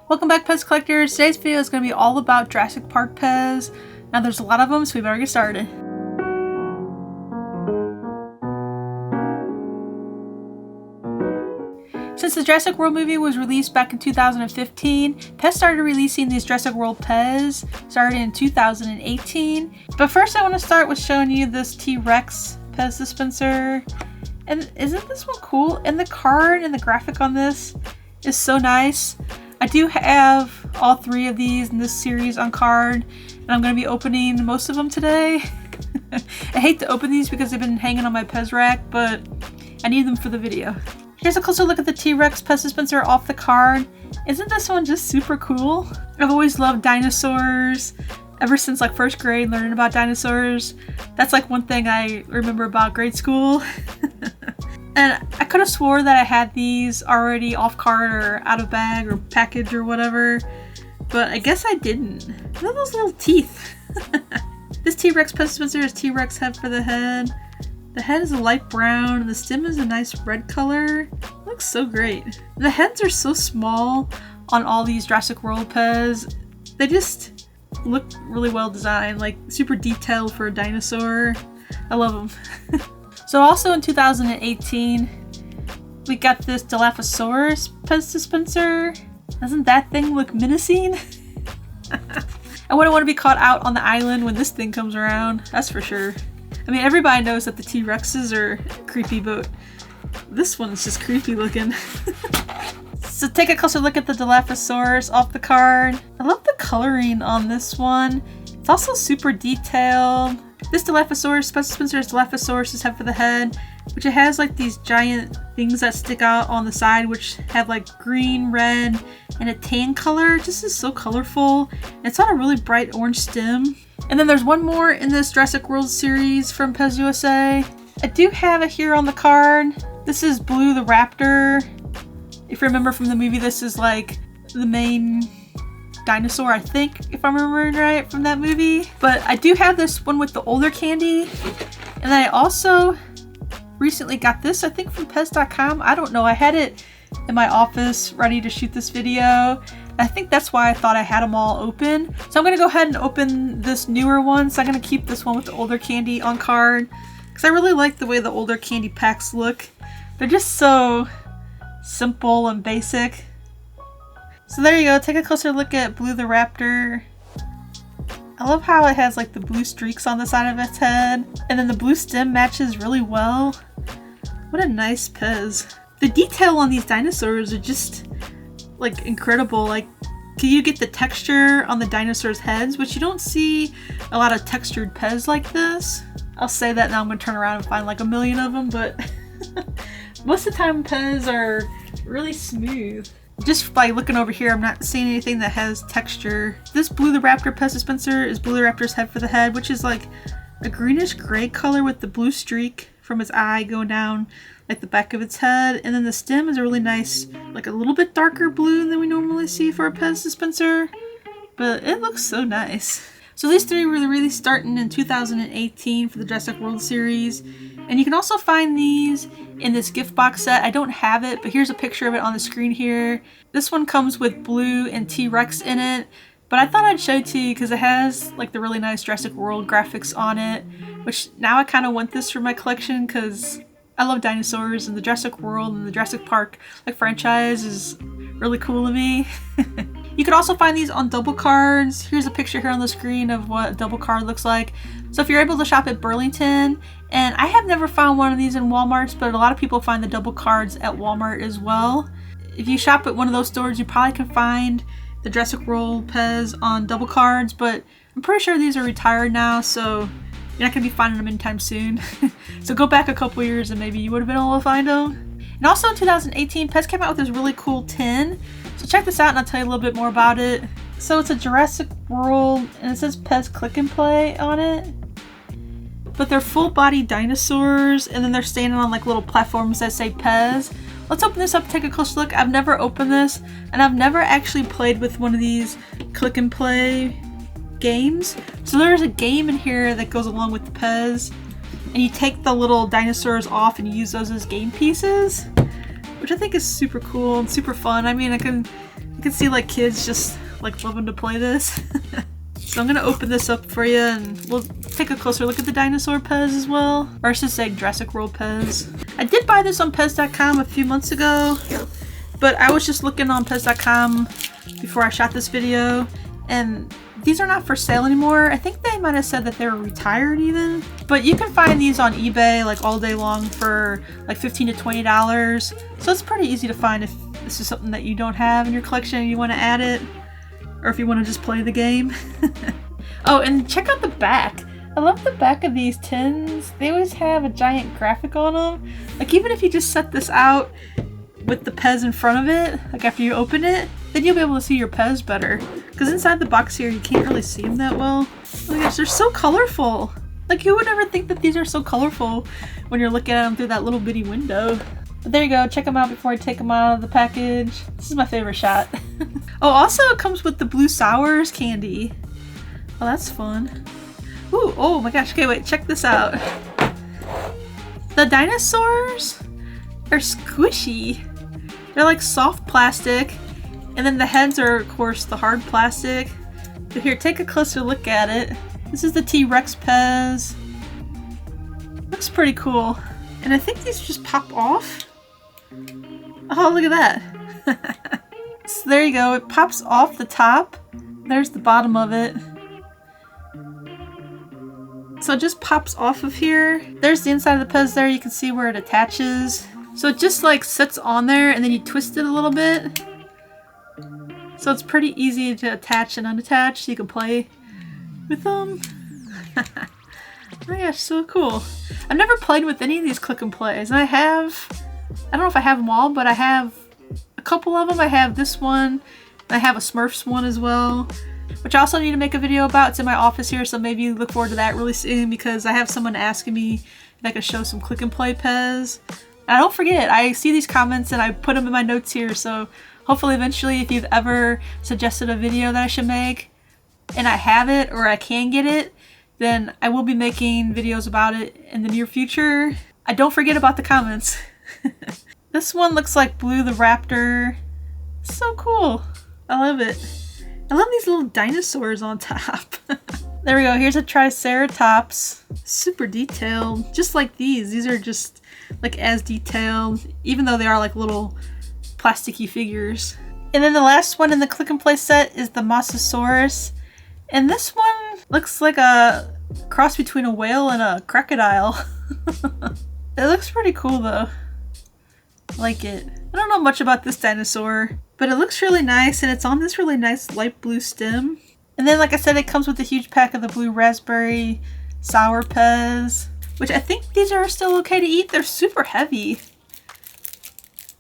Welcome back, PEZ collectors. Today's video is going to be all about Jurassic Park PEZ. Now there's a lot of them, so we better get started. Since the Jurassic World movie was released back in 2015, PEZ started releasing these Jurassic World PEZ, started in 2018. But first I want to start with showing you this T-Rex PEZ dispenser. And isn't this one cool? And the card and the graphic on this is so nice. I do have all three of these in this series on card, and I'm going to be opening most of them today. I hate to open these because they've been hanging on my PEZ rack, but I need them for the video. Here's a closer look at the T-Rex PEZ dispenser off the card. Isn't this one just super cool? I've always loved dinosaurs. Ever since like first grade, learning about dinosaurs. That's like one thing I remember about grade school. And I could have swore that I had these already off card or out of bag or package or whatever, but I guess I didn't. Look at those little teeth. This T-Rex PEZ dispenser is T-Rex head for the head. The head is a light brown and the stem is a nice red color. Looks so great. The heads are so small on all these Jurassic World PEZ. They just look really well designed, like super detailed for a dinosaur. I love them. So also in 2018, we got this Dilophosaurus PEZ dispenser. Doesn't that thing look menacing? I wouldn't want to be caught out on the island when this thing comes around, that's for sure. I mean, everybody knows that the T-Rexes are creepy, but this one's just creepy looking. So take a closer look at the Dilophosaurus off the card. I love the coloring on this one. It's also super detailed. This Dilophosaurus PEZ dispenser is Dilophosaurus' head for the head, which it has like these giant things that stick out on the side, which have like green, red, and a tan color. It just is so colorful. And it's on a really bright orange stem. And then there's one more in this Jurassic World series from PEZ USA. I do have it here on the card. This is Blue the Raptor. If you remember from the movie, this is like the main dinosaur, I think, if I'm remembering right from that movie. But I do have this one with the older candy. And then I also recently got this, I think from PEZ.com. I don't know. I had it in my office ready to shoot this video. I think that's why I thought I had them all open. So I'm going to go ahead and open this newer one. So I'm going to keep this one with the older candy on card, because I really like the way the older candy packs look. They're just so simple and basic. So there you go, take a closer look at Blue the Raptor. I love how it has like the blue streaks on the side of its head, and then the blue stem matches really well. What a nice PEZ. The detail on these dinosaurs are just like incredible. Like, can you get the texture on the dinosaurs' heads, which you don't see a lot of textured PEZ like this. I'll say that now, I'm gonna turn around and find like a million of them, but most of the time PEZ are really smooth. Just by looking over here, I'm not seeing anything that has texture. This Blue the Raptor PEZ dispenser is Blue the Raptor's head for the head, which is like a greenish gray color with the blue streak from its eye going down like the back of its head. And then the stem is a really nice, like a little bit darker blue than we normally see for a PEZ dispenser. But it looks so nice. So these three were really starting in 2018 for the Jurassic World series. And you can also find these in this gift box set. I don't have it, but here's a picture of it on the screen here. This one comes with Blue and T-Rex in it, but I thought I'd show it to you because it has like the really nice Jurassic World graphics on it, which now I kind of want this for my collection because I love dinosaurs, and the Jurassic World and the Jurassic Park like franchise is really cool to me. You could also find these on double cards. Here's a picture here on the screen of what a double card looks like. So if you're able to shop at Burlington, and I have never found one of these in Walmart, but a lot of people find the double cards at Walmart as well. If you shop at one of those stores, you probably can find the Jurassic World PEZ on double cards, but I'm pretty sure these are retired now, so you're not going to be finding them anytime soon. So go back a couple years and maybe you would have been able to find them. And also in 2018, PEZ came out with this really cool tin. So check this out and I'll tell you a little bit more about it. So it's a Jurassic World, and it says PEZ Click and Play on it. But they're full-body dinosaurs, and then they're standing on like little platforms that say PEZ. Let's open this up and take a closer look. I've never opened this, and I've never actually played with one of these click and play games. So there's a game in here that goes along with the PEZ, and you take the little dinosaurs off and use those as game pieces, which I think is super cool and super fun. I mean, I can You can see like kids just like loving to play this. So I'm gonna open this up for you and we'll take a closer look at the dinosaur PEZ as well. Or I should say Jurassic World PEZ. I did buy this on PEZ.com a few months ago, but I was just looking on PEZ.com before I shot this video, and these are not for sale anymore. I think they might have said that they were retired even. But you can find these on eBay like all day long for like $15 to $20. So it's pretty easy to find if this is something that you don't have in your collection and you want to add it. Or if you want to just play the game. Oh, and check out the back. I love the back of these tins. They always have a giant graphic on them. Like even if you just set this out with the PEZ in front of it, like after you open it, then you'll be able to see your PEZ better. Because inside the box here, you can't really see them that well. Oh my gosh, they're so colorful. Like who would ever think that these are so colorful when you're looking at them through that little bitty window? But there you go, check them out before I take them out of the package. This is my favorite shot. Oh, also it comes with the Dilophosaurus candy. Oh, that's fun. Ooh, oh my gosh, okay, wait, check this out. The dinosaurs are squishy. They're like soft plastic, and then the heads are, of course, the hard plastic. But here, take a closer look at it. This is the T-Rex PEZ. Looks pretty cool. And I think these just pop off. Oh, look at that. So there you go. It pops off the top. There's the bottom of it. So it just pops off of here. There's the inside of the PEZ there. You can see where it attaches. So it just like sits on there and then you twist it a little bit. So it's pretty easy to attach and unattach so you can play with them. Oh my gosh, so cool. I've never played with any of these click and plays. And I don't know if I have them all, but I have a couple of them. I have this one, and I have a Smurfs one as well, which I also need to make a video about. It's in my office here, so maybe look forward to that really soon because I have someone asking me if I could show some click and play PEZ. And I don't forget, I see these comments and I put them in my notes here, so hopefully eventually if you've ever suggested a video that I should make and I have it or I can get it, then I will be making videos about it in the near future. I don't forget about the comments. This one looks like Blue the Raptor. So cool. I love it. I love these little dinosaurs on top. There we go. Here's a Triceratops. Super detailed. Just like these. These are just like as detailed, even though they are like little plasticky figures. And then the last one in the click and play set is the Mosasauras. And this one looks like a cross between a whale and a crocodile. It looks pretty cool though. I like it. I don't know much about this dinosaur, but it looks really nice and it's on this really nice light blue stem. And then like I said, it comes with a huge pack of the blue raspberry sour PEZ, which I think these are still okay to eat. They're super heavy.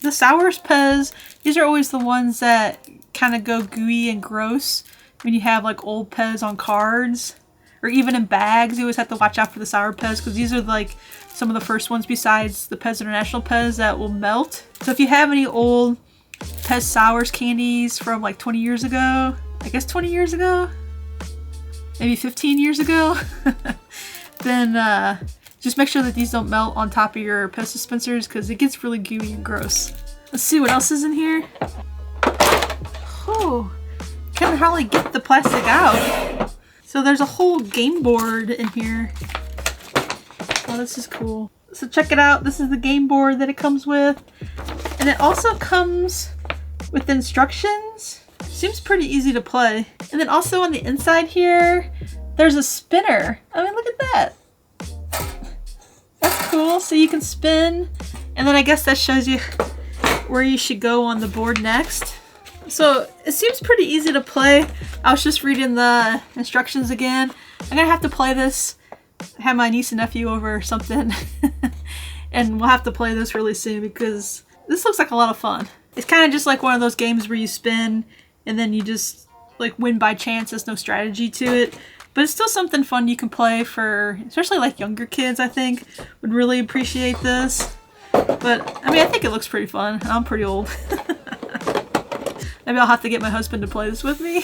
The sour PEZ, these are always the ones that kind of go gooey and gross when you have like old PEZ on cards or even in bags. You always have to watch out for the sour PEZ because these are like some of the first ones besides the PEZ International PEZ that will melt. So if you have any old PEZ Sours candies from like 20 years ago, I guess 20 years ago, maybe 15 years ago, then just make sure that these don't melt on top of your PEZ dispensers because it gets really gooey and gross. Let's see what else is in here. Oh, can't hardly get the plastic out. So there's a whole game board in here. Oh, this is cool. So check it out. This is the game board that it comes with. And it also comes with instructions. Seems pretty easy to play. And then also on the inside here, there's a spinner. I mean, look at that. That's cool. So you can spin. And then I guess that shows you where you should go on the board next. So it seems pretty easy to play. I was just reading the instructions again. I'm gonna have to play this. I have my niece and nephew over or something. And we'll have to play this really soon because this looks like a lot of fun. It's kind of just like one of those games where you spin and then you just like win by chance. There's no strategy to it. But it's still something fun you can play for, especially like younger kids, I think, would really appreciate this. But, I mean, I think it looks pretty fun. I'm pretty old. Maybe I'll have to get my husband to play this with me.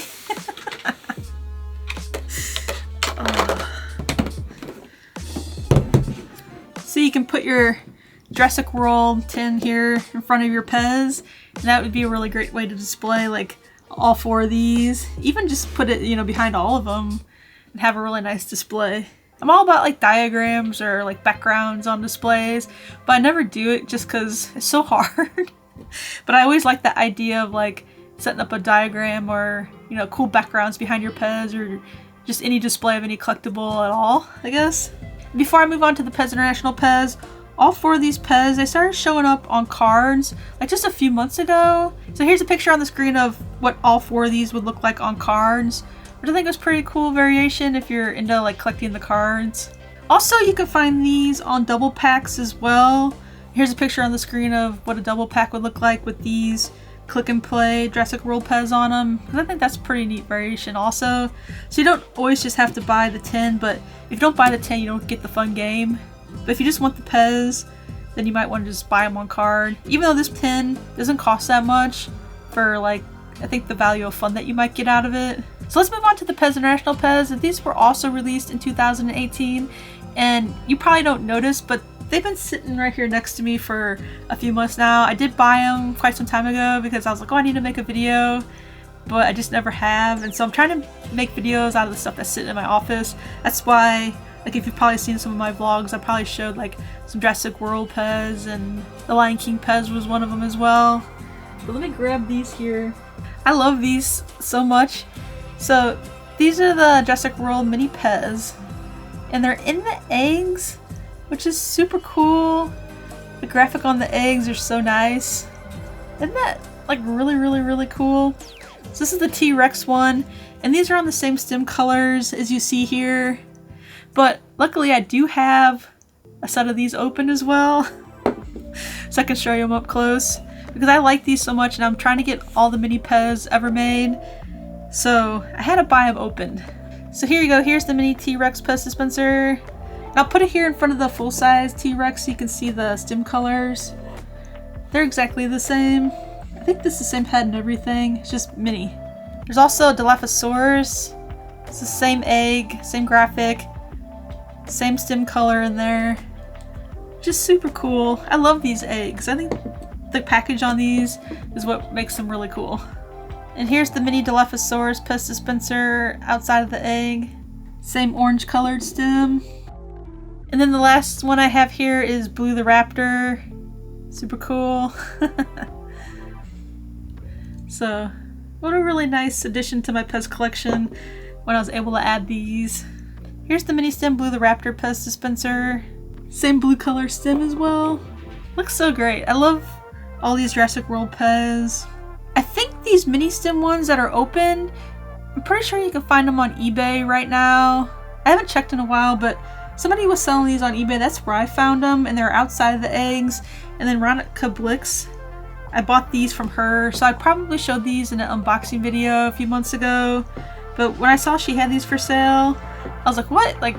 So you can put your Jurassic World tin here in front of your PEZ, and that would be a really great way to display like all 4 of these. Even just put it, you know, behind all of them and have a really nice display. I'm all about like diagrams or like backgrounds on displays, but I never do it just because it's so hard. But I always like the idea of like setting up a diagram or, you know, cool backgrounds behind your PEZ or just any display of any collectible at all, I guess. Before I move on to the PEZ International PEZ, all 4 of these PEZ, they started showing up on cards like just a few months ago. So here's a picture on the screen of what all 4 of these would look like on cards, which I think was pretty cool variation if you're into like collecting the cards. Also, you can find these on double packs as well. Here's a picture on the screen of what a double pack would look like with these click and play Jurassic World PEZ on them, because I think that's pretty neat variation also. So you don't always just have to buy the tin, but if you don't buy the tin, you don't get the fun game. But if you just want the PEZ, then you might want to just buy them on card. Even though this tin doesn't cost that much for like, I think the value of fun that you might get out of it. So let's move on to the PEZ International PEZ. These were also released in 2018, and you probably don't notice, but they've been sitting right here next to me for a few months now. I did buy them quite some time ago because I was like, oh, I need to make a video, but I just never have. And so I'm trying to make videos out of the stuff that's sitting in my office. That's why, like, if you've probably seen some of my vlogs, I probably showed like some Jurassic World PEZ, and the Lion King PEZ was one of them as well. But let me grab these here. I love these so much. So these are the Jurassic World Mini PEZ, and they're in the eggs, which is super cool. The graphic on the eggs are so nice. Isn't that like really cool? So this is the T-Rex one, and these are on the same stem colors as you see here. But luckily I do have a set of these open as well, so I can show you them up close, because I like these so much and I'm trying to get all the mini PEZ ever made. So I had to buy them open. So here you go, here's the mini T-Rex PEZ dispenser. I'll put it here in front of the full-size T-Rex so you can see the stem colors. They're exactly the same. I think this is the same head and everything, it's just mini. There's also Dilophosaurus. It's the same egg, same graphic, same stem color in there. Just super cool. I love these eggs. I think the package on these is what makes them really cool. And here's the mini Dilophosaurus PEZ dispenser outside of the egg. Same orange colored stem. And then the last one I have here is Blue the Raptor. Super cool. So, what a really nice addition to my PEZ collection when I was able to add these. Here's the mini stem Blue the Raptor PEZ dispenser. Same blue color stem as well. Looks so great. I love all these Jurassic World PEZ. I think these mini stem ones that are open, I'm pretty sure you can find them on eBay right now. I haven't checked in a while, but somebody was selling these on eBay. That's where I found them, and they're outside of the eggs. And then Ronica Blix, I bought these from her, so I probably showed these in an unboxing video a few months ago. But when I saw she had these for sale, I was like, what? Like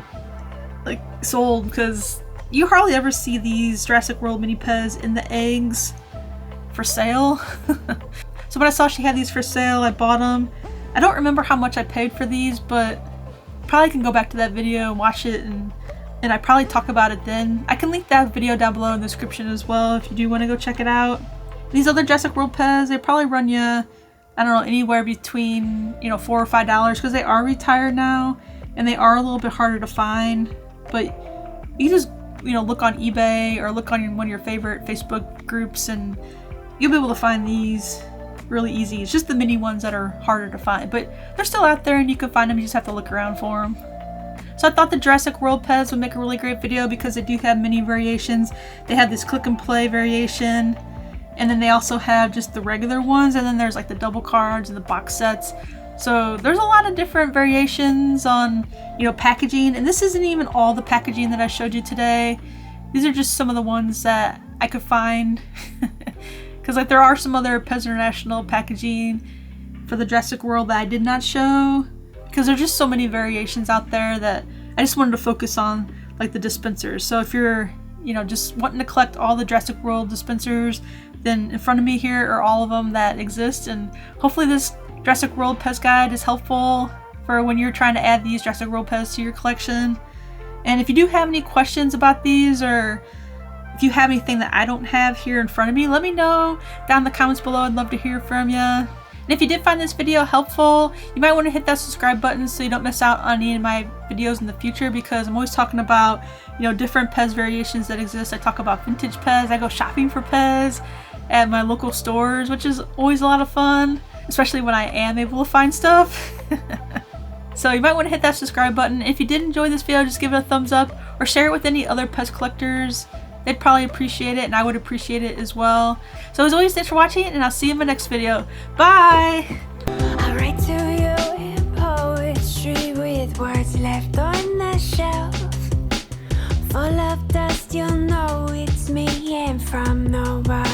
sold, because you hardly ever see these Jurassic World Mini PEZ in the eggs for sale. So when I saw she had these for sale, I bought them. I don't remember how much I paid for these, but probably can go back to that video and watch it, and I probably talk about it then. I can link that video down below in the description as well if you do want to go check it out. These other Jurassic World PEZ, they probably run you, I don't know, anywhere between, you know, $4 or $5, because they are retired now and they are a little bit harder to find. But you just, you know, look on eBay or look on one of your favorite Facebook groups and you'll be able to find these really easy. It's just the mini ones that are harder to find, but they're still out there and you can find them. You just have to look around for them. So I thought the Jurassic World PEZ would make a really great video because they do have mini variations. They have this click and play variation, and then they also have just the regular ones, and then there's like the double cards and the box sets. So there's a lot of different variations on, you know, packaging, and this isn't even all the packaging that I showed you today. These are just some of the ones that I could find. Because like there are some other PEZ International packaging for the Jurassic World that I did not show, because there's just so many variations out there that I just wanted to focus on, like the dispensers. So if you're, you know, just wanting to collect all the Jurassic World dispensers, then in front of me here are all of them that exist, and hopefully this Jurassic World PEZ guide is helpful for when you're trying to add these Jurassic World PEZ to your collection. And if you do have any questions about these, or If you have anything that I don't have here in front of me, let me know down in the comments below. I'd love to hear from you. And if you did find this video helpful, you might want to hit that subscribe button so you don't miss out on any of my videos in the future, because I'm always talking about, different PEZ variations that exist. I talk about vintage PEZ. I go shopping for PEZ at my local stores, which is always a lot of fun, especially when I am able to find stuff. So you might want to hit that subscribe button. If you did enjoy this video, just give it a thumbs up or share it with any other PEZ collectors. They'd probably appreciate it, and I would appreciate it as well. So as always, thanks for watching, and I'll see you in my next video. Bye! I write to you in poetry with words left on the shelf. Full of dust, you'll know it's me and from nobody.